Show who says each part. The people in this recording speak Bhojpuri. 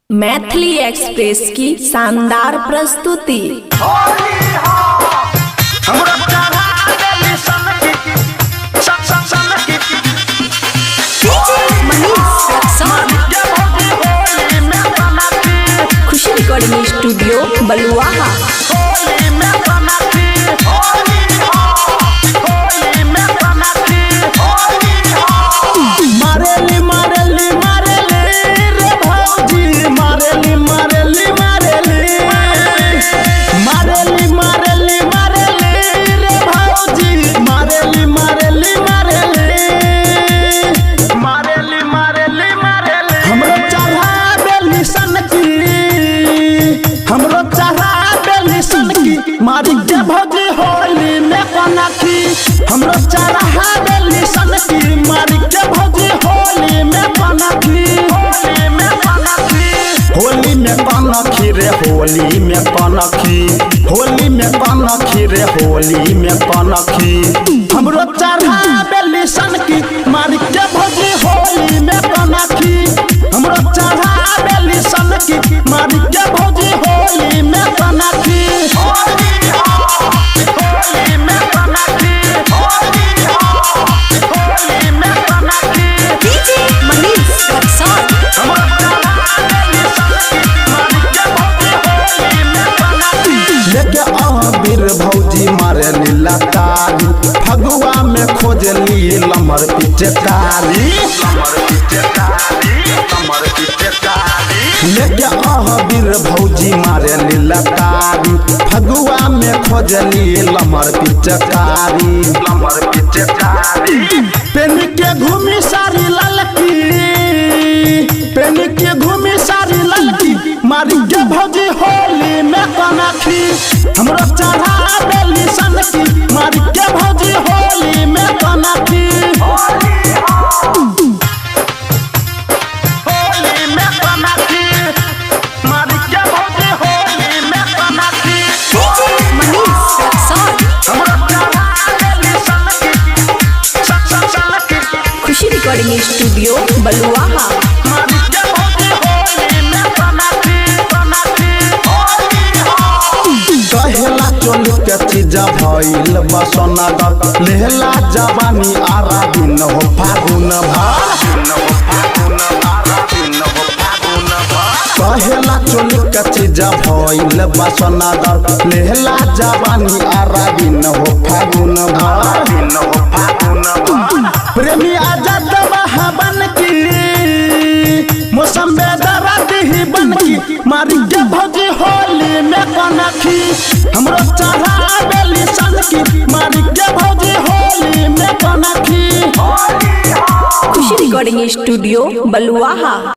Speaker 1: मैथिली एक्सप्रेस की शानदार प्रस्तुति। खुशी रिकॉर्डिंग स्टूडियो बलुआहा।
Speaker 2: मारी के भौजी होली में पनाखी हमरो चढ़ा देली सनकी। मारी के भौजी होली में पनाखी, होली में पनाखी रे होली में पनाखी, होली में पनाखी रे होली में पनाखी हमरो चढ़ा देली सनकी। मारी के भौजी होली में पनाखी हमरो चढ़ा देली सनकी। मारी के भौजी होली में पनाखी। भौजी मारे लीला तारी फगुआ में खोजली लमर पिचकारी। लेके बीर भौजी मारे लीला तारी फगुआ में खोजली लमर पिचकारी। पेन के घूमी सारी ललकी, पेन के घूमी सारी ललकी। मारी के भौजी होली में पनाखी हमरो चढ़ा देली सनकी। मारी के भौजी होली में पनाखी, होली में पनाखी। मारी के भौजी होली में पनाखी हमरो चढ़ा देली सनकी।
Speaker 1: खुशी रिकॉर्डिंग स्टूडियो बलुआहा।
Speaker 2: कहेला चोली के चीजा भइल बसनगर लेहला जवानी आरा दिन हो फागुन भर। कहेला चोली के चीजा भइल बसनगर लेहला जवानी आरा दिन हो फागुन भर। प्रेमी आजाद बन की मौसम बेदरा ही बन की। मारी के भौजी होली में पनाखी हमरो चढ़ा देली सनकी। मारी के भौजी होली में पनाखी।
Speaker 1: खुशी रिकॉर्डिंग स्टूडियो बलुआहा।